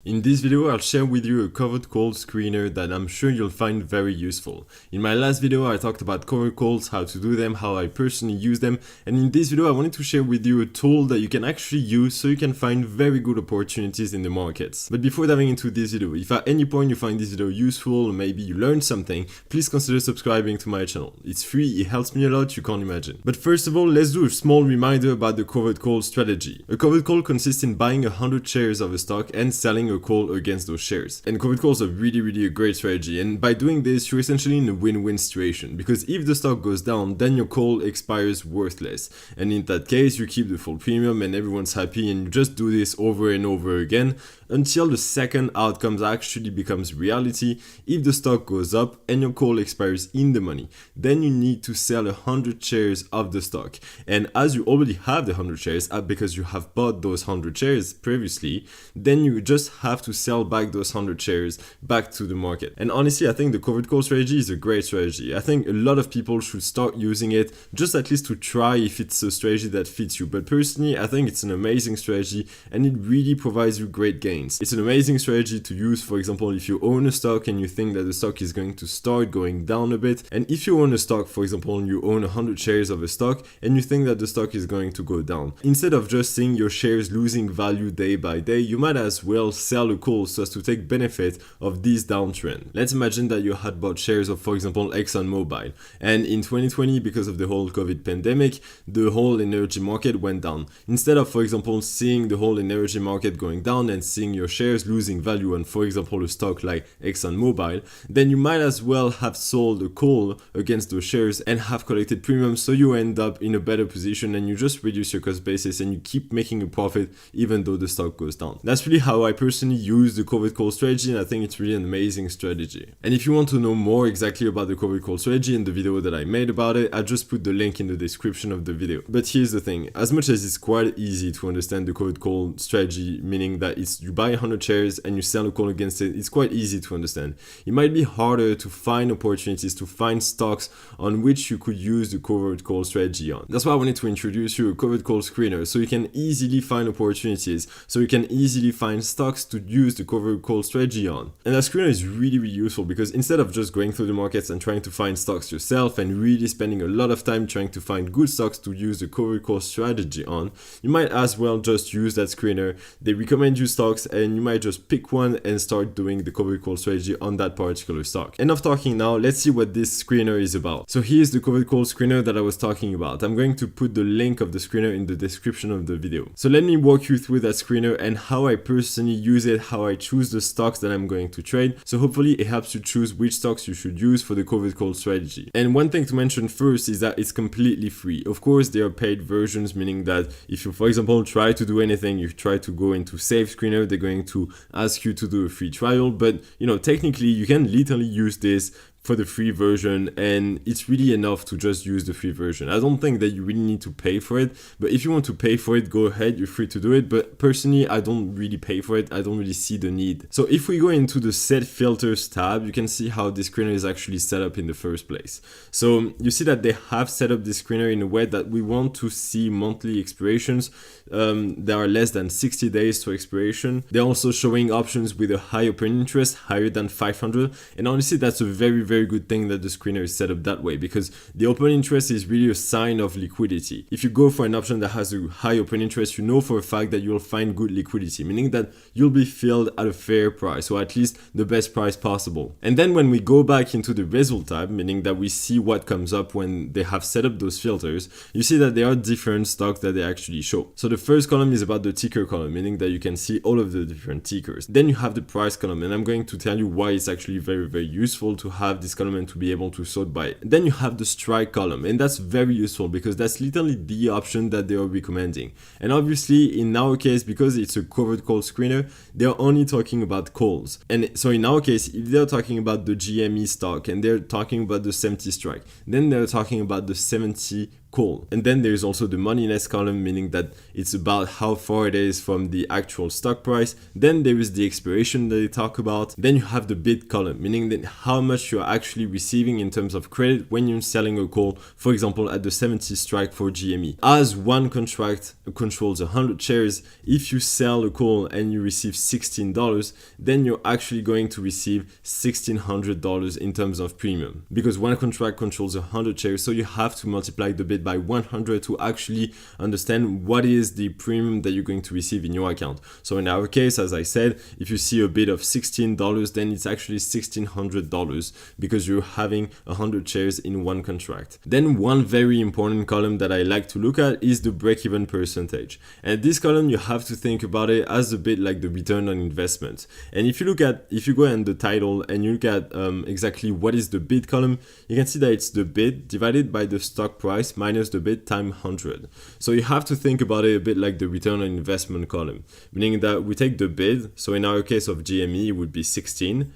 In this video, I'll share with you a covered call screener that I'm sure you'll find very useful. In my last video, I talked about covered calls, how to do them, how I personally use them, and in this video, I wanted to share with you a tool that you can actually use so you can find very good opportunities in the markets. But before diving into this video, if at any point you find this video useful, or maybe you learned something, please consider subscribing to my channel. It's free, it helps me a lot, you can't imagine. But first of all, let's do a small reminder about the covered call strategy. A covered call consists in buying 100 shares of a stock and selling a call against those shares. And covered calls are really a great strategy, and by doing this you're essentially in a win-win situation, because if the stock goes down, then your call expires worthless, and in that case you keep the full premium and everyone's happy, and you just do this over and over again until the second outcome actually becomes reality. If the stock goes up and your call expires in the money, then you need to sell 100 shares of the stock, and as you already have the 100 shares because you have bought those 100 shares previously, then you just have to sell back those 100 shares back to the market. And honestly, I think the covered call strategy is a great strategy. I think a lot of people should start using it, just at least to try if it's a strategy that fits you. But personally, I think it's an amazing strategy and it really provides you great gains. It's an amazing strategy to use, for example, if you own a stock and you think that the stock is going to start going down a bit. And if you own a stock, for example, you own 100 shares of a stock and you think that the stock is going to go down, instead of just seeing your shares losing value day by day, you might as well sell a call so as to take benefit of this downtrend. Let's imagine that you had bought shares of, for example, ExxonMobil, and in 2020, because of the whole COVID pandemic, the whole energy market went down. Instead of, for example, seeing the whole energy market going down and seeing your shares losing value on, for example, a stock like ExxonMobil, then you might as well have sold a call against those shares and have collected premiums, so you end up in a better position and you just reduce your cost basis and you keep making a profit even though the stock goes down. That's really how I personally use the covered call strategy, and I think it's really an amazing strategy. And if you want to know more exactly about the covered call strategy and the video that I made about it, I just put the link in the description of the video. But here's the thing, as much as it's quite easy to understand the covered call strategy, meaning that it's you buy 100 shares and you sell a call against it, it's quite easy to understand. It might be harder to find opportunities, to find stocks on which you could use the covered call strategy on. That's why I wanted to introduce you a covered call screener, so you can easily find opportunities, so you can easily find stocks to use the covered call strategy on. And that screener is really useful, because instead of just going through the markets and trying to find stocks yourself and really spending a lot of time trying to find good stocks to use the covered call strategy on, you might as well just use that screener. They recommend you stocks and you might just pick one and start doing the covered call strategy on that particular stock. Enough talking now, let's see what this screener is about. So here's the covered call screener that I was talking about. I'm going to put the link of the screener in the description of the video. So let me walk you through that screener and how I personally use it, how I choose the stocks that I'm going to trade. So hopefully it helps you choose which stocks you should use for the covered call strategy. And one thing to mention first is that it's completely free. Of course, there are paid versions, meaning that if you, for example, try to do anything, you try to go into Save Screener, they're going to ask you to do a free trial. But technically you can literally use this for the free version, and it's really enough to just use the free version. I don't think that you really need to pay for it, but if you want to pay for it, go ahead, you're free to do it. But personally, I don't really pay for it. I don't really see the need. So if we go into the set filters tab, you can see how this screener is actually set up in the first place. So you see that they have set up this screener in a way that we want to see monthly expirations. There are less than 60 days to expiration. They're also showing options with a high open interest, higher than 500. And honestly, that's a very good thing that the screener is set up that way, because the open interest is really a sign of liquidity. If you go for an option that has a high open interest, you know for a fact that you'll find good liquidity, meaning that you'll be filled at a fair price, or at least the best price possible. And then when we go back into the result tab, meaning that we see what comes up when they have set up those filters, you see that there are different stocks that they actually show. So the first column is about the ticker column, meaning that you can see all of the different tickers. Then you have the price column, and I'm going to tell you why it's actually very useful to have this column and to be able to sort by it. Then you have the strike column, and that's very useful because that's literally the option that they are recommending. And obviously in our case, because it's a covered call screener, they're only talking about calls. And so in our case, if they're talking about the GME stock and they're talking about the 70 strike, then they're talking about the 70 call. And then there's also the moneyness column, meaning that it's about how far it is from the actual stock price. Then there is the expiration that they talk about. Then you have the bid column, meaning that how much you're actually receiving in terms of credit when you're selling a call, for example, at the 70 strike for GME. As one contract controls 100 shares, if you sell a call and you receive $16, then you're actually going to receive $1,600 in terms of premium, because one contract controls 100 shares, so you have to multiply the bid by 100 to actually understand what is the premium that you're going to receive in your account. So in our case, as I said, if you see a bid of $16, then it's actually $1,600 because you're having 100 shares in one contract. Then one very important column that I like to look at is the break-even percentage. And this column, you have to think about it as a bit like the return on investment. And if you go in the title and you look at exactly what is the bid column, you can see that it's the bid divided by the stock price minus the bid times 100. So you have to think about it a bit like the return on investment column, meaning that we take the bid, so in our case of GME it would be 16,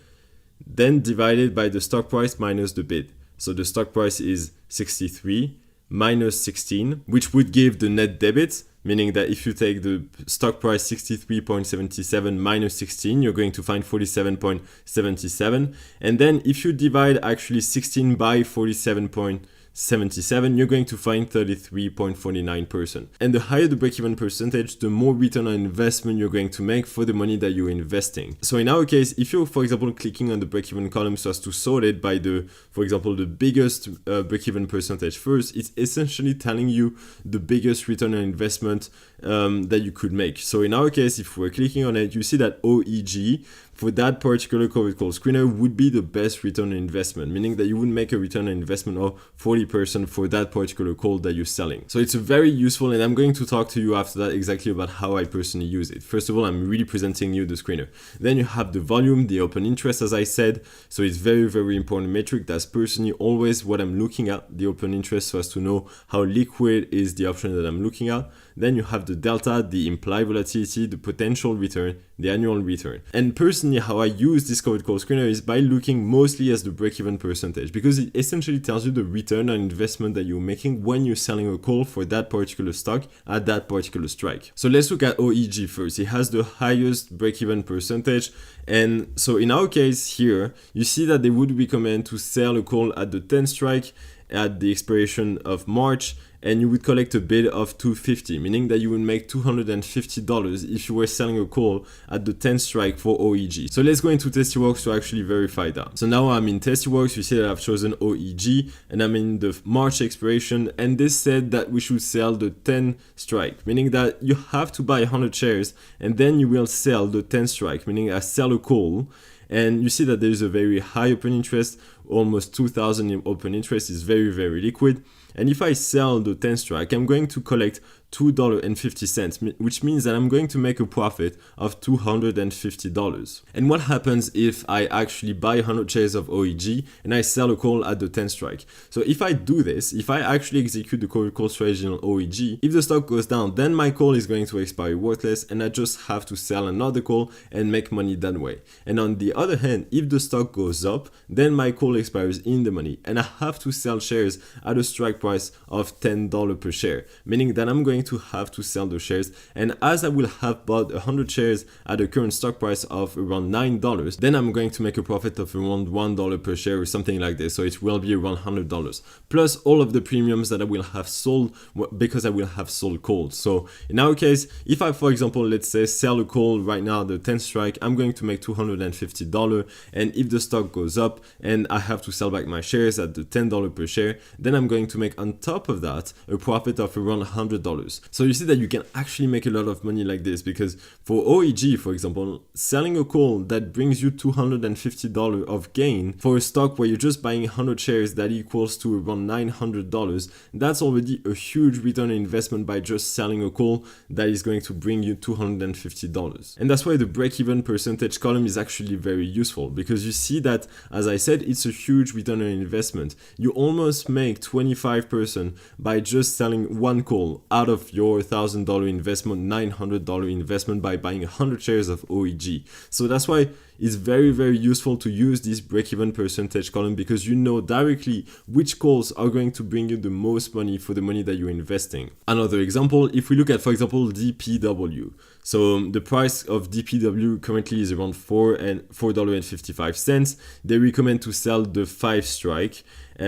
then divided by the stock price minus the bid. So the stock price is 63 minus 16, which would give the net debit, meaning that if you take the stock price 63.77 minus 16, you're going to find 47.77. And then if you divide actually 16 by 47.77, you're going to find 33.49%. And the higher the break-even percentage, the more return on investment you're going to make for the money that you're investing. So in our case, if you're, for example, clicking on the break-even column so as to sort it by the, for example, the biggest break-even percentage first, it's essentially telling you the biggest return on investment that you could make. So in our case, if we're clicking on it, you see that OEG for that particular covered call screener would be the best return on investment, meaning that you would make a return on investment of 40% for that particular call that you're selling. So it's very useful, and I'm going to talk to you after that exactly about how I personally use it. First of all, I'm really presenting you the screener. Then you have the volume, the open interest, as I said. So it's very, very important metric. That's personally always what I'm looking at, the open interest, so as to know how liquid is the option that I'm looking at. Then you have the delta, the implied volatility, the potential return, the annual return. And personally, how I use this covered call screener is by looking mostly as the break-even percentage, because it essentially tells you the return on investment that you're making when you're selling a call for that particular stock at that particular strike. So let's look at OEG first. It has the highest break-even percentage. And so in our case here, you see that they would recommend to sell a call at the 10th strike at the expiration of March, and you would collect a bid of $250, meaning that you would make $250 if you were selling a call at the 10th strike for OEG. So let's go into Tastyworks to actually verify that. So now I'm in Tastyworks, you see that I've chosen OEG, and I'm in the March expiration, and this said that we should sell the 10th strike, meaning that you have to buy 100 shares, and then you will sell the 10th strike, meaning I sell a call. And you see that there's a very high open interest, almost 2,000 in open interest, is very, very liquid. And if I sell the 10th strike, I'm going to collect $2.50, which means that I'm going to make a profit of $250. And what happens if I actually buy 100 shares of OEG and I sell a call at the 10th strike? So if I do this, if I actually execute the covered call strategy on OEG, if the stock goes down, then my call is going to expire worthless, and I just have to sell another call and make money that way. And on the other hand, if the stock goes up, then my call expires in the money, and I have to sell shares at a strike price of $10 per share, meaning that I'm going to have to sell the shares. And as I will have bought 100 shares at a current stock price of around $9, then I'm going to make a profit of around $1 per share or something like this. So it will be around $100 plus all of the premiums that I will have sold because I will have sold calls. So in our case, if I, for example, let's say sell a call right now at the 10th strike, I'm going to make $250. And if the stock goes up and I have to sell back my shares at the $10 per share, then I'm going to make on top of that a profit of around $100. So you see that you can actually make a lot of money like this, because for OEG, for example, selling a call that brings you $250 of gain for a stock where you're just buying 100 shares that equals to around $900, that's already a huge return on investment by just selling a call that is going to bring you $250. And that's why the break-even percentage column is actually very useful, because you see that, as I said, it's a huge return on investment. You almost make 25% by just selling one call out of your $1,000 investment, $900 investment by buying 100 shares of OEG. So that's why it's very useful to use this break-even percentage column because you know directly which calls are going to bring you the most money for the money that you're investing. Another example, if we look at, for example, DPW. So the price of DPW currently is around $4.55. They recommend to sell the 5 strike.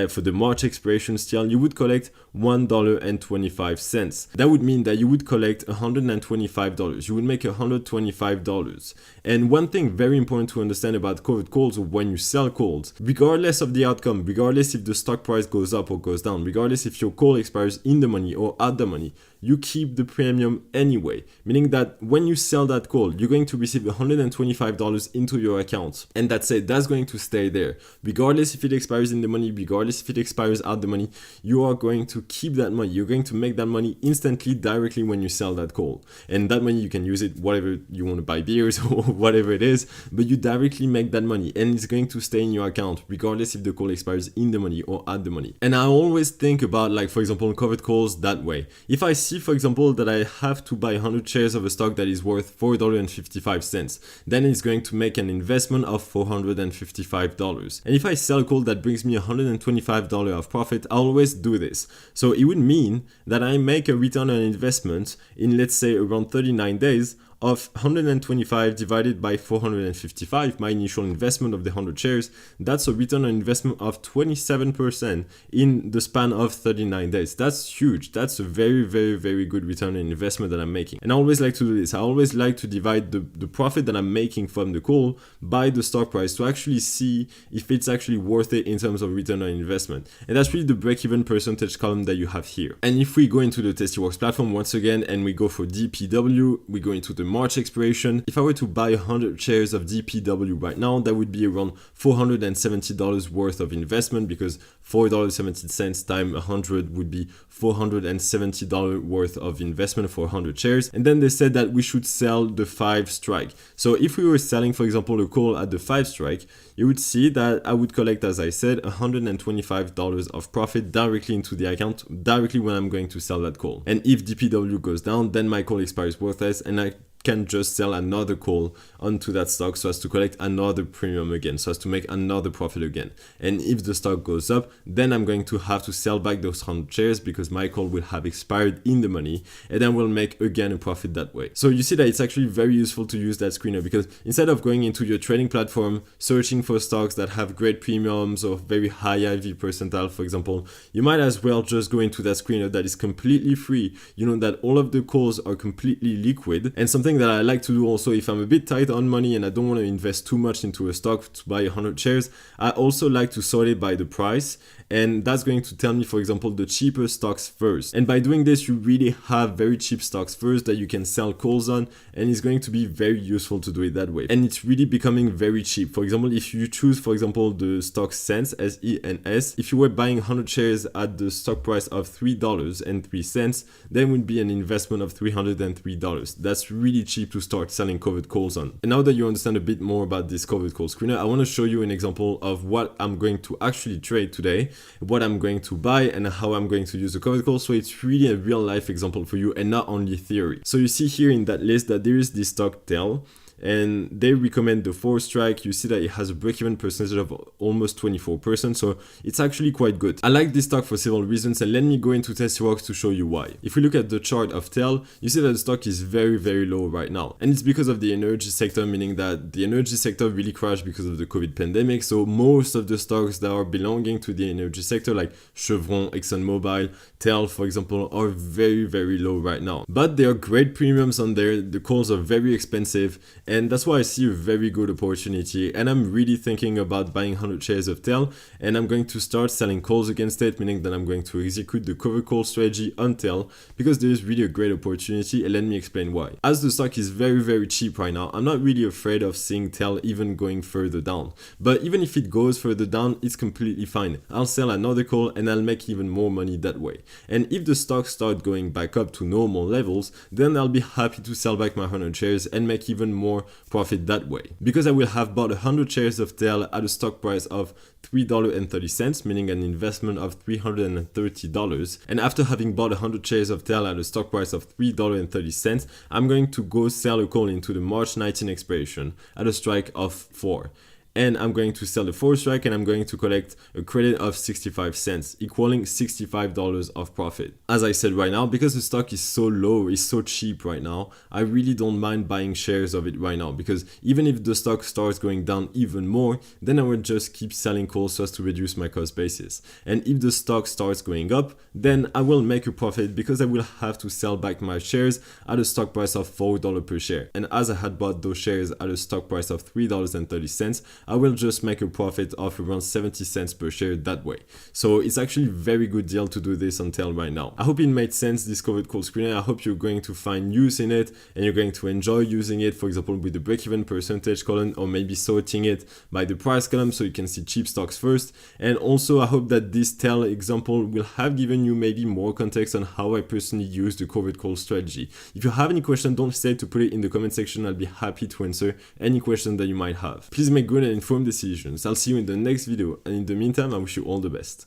For the March expiration still, you would collect $1.25. That would mean that you would collect $125. You would make $125. And one thing very important to understand about covered calls when you sell calls, regardless of the outcome, regardless if the stock price goes up or goes down, regardless if your call expires in the money or at the money, you keep the premium anyway. Meaning that when you sell that call, you're going to receive $125 into your account. And that's it, that's going to stay there. Regardless if it expires in the money, regardless if it expires out the money, you are going to keep that money. You're going to make that money instantly, directly when you sell that call. And that money, you can use it whatever you want to buy beers or whatever it is, but you directly make that money and it's going to stay in your account, regardless if the call expires in the money or at the money. And I always think about, like, for example, covered calls that way. If I see, for example, that I have to buy 100 shares of a stock that is worth $4.55, then it's going to make an investment of $455. And if I sell a call that brings me $125 of profit, I always do this. So it would mean that I make a return on investment in, let's say, around 39 days of 125 divided by 455, my initial investment of the 100 shares. That's a return on investment of 27% in the span of 39 days. That's huge. That's a very good return on investment that I'm making. And I always like to do this. I always like to divide the profit that I'm making from the call by the stock price to actually see if it's actually worth it in terms of return on investment. And that's really the break-even percentage column that you have here. And if we go into the Tastyworks platform once again and we go for DPW, we go into the March expiration. If I were to buy 100 shares of DPW right now, that would be around $470 worth of investment, because $4.70 times 100 would be $470 worth of investment for 100 shares. And then they said that we should sell the 5 strike. So if we were selling, for example, a call at the 5 strike, you would see that I would collect, as I said, $125 of profit directly into the account, directly when I'm going to sell that call. And if DPW goes down, then my call expires worthless and I can just sell another call onto that stock so as to collect another premium again, so as to make another profit again. And if the stock goes up, then I'm going to have to sell back those 100 shares because my call will have expired in the money, and then we'll make again a profit that way. So you see that it's actually very useful to use that screener, because instead of going into your trading platform, searching for stocks that have great premiums or very high IV percentile, for example, you might as well just go into that screener that is completely free. You know that all of the calls are completely liquid. And something that I like to do also, if I'm a bit tight on money and I don't want to invest too much into a stock to buy 100 shares, I also like to sort it by the price, and that's going to tell me, for example, the cheapest stocks first. And by doing this, you really have very cheap stocks first that you can sell calls on, and it's going to be very useful to do it that way. And it's really becoming very cheap. For example, if you choose, for example, the stock SENS, SENS, if you were buying 100 shares at the stock price of $3.03, then would be an investment of $303. That's really cheap to start selling covered calls on. And now that you understand a bit more about this covered call screener, I want to show you an example of what I'm going to actually trade today, what I'm going to buy, and how I'm going to use the covered call. So it's really a real life example for you and not only theory. So you see here in that list that there is this stock TEL, and they recommend the 4 strike. You see that it has a break-even percentage of almost 24%, so it's actually quite good. I like this stock for several reasons, and let me go into Tastyworks to show you why. If we look at the chart of TEL, you see that the stock is very low right now, and it's because of the energy sector, meaning that the energy sector really crashed because of the COVID pandemic. So most of the stocks that are belonging to the energy sector, like Chevron, ExxonMobil, TEL, for example, are very low right now. But there are great premiums on there. The calls are very expensive, and that's why I see a very good opportunity. And I'm really thinking about buying 100 shares of TEL, and I'm going to start selling calls against it, meaning that I'm going to execute the cover call strategy on TEL, because there is really a great opportunity. And let me explain why. As the stock is very cheap right now, I'm not really afraid of seeing TEL even going further down. But even if it goes further down, it's completely fine. I'll sell another call and I'll make even more money that way. And if the stock starts going back up to normal levels, then I'll be happy to sell back my 100 shares and make even more more profit that way. Because I will have bought 100 shares of TEL at a stock price of $3.30, meaning an investment of $330. And after having bought 100 shares of TEL at a stock price of $3.30, I'm going to go sell a call into the March 19 expiration at a strike of 4. And I'm going to sell the 4th strike and I'm going to collect a credit of 65 cents, equaling $65 of profit. As I said right now, because the stock is so low, it's so cheap right now, I really don't mind buying shares of it right now, because even if the stock starts going down even more, then I will just keep selling calls just to reduce my cost basis. And if the stock starts going up, then I will make a profit because I will have to sell back my shares at a stock price of $4 per share. And as I had bought those shares at a stock price of $3.30, I will just make a profit of around 70 cents per share that way. So it's actually a very good deal to do this on TEL right now. I hope it made sense, this covered call screener. I hope you're going to find use in it and you're going to enjoy using it, for example, with the break-even percentage column, or maybe sorting it by the price column so you can see cheap stocks first. And also I hope that this TEL example will have given you maybe more context on how I personally use the covered call strategy. If you have any question, don't hesitate to put it in the comment section. I'll be happy to answer any question that you might have. Please make good and informed decisions. I'll see you in the next video, and in the meantime, I wish you all the best.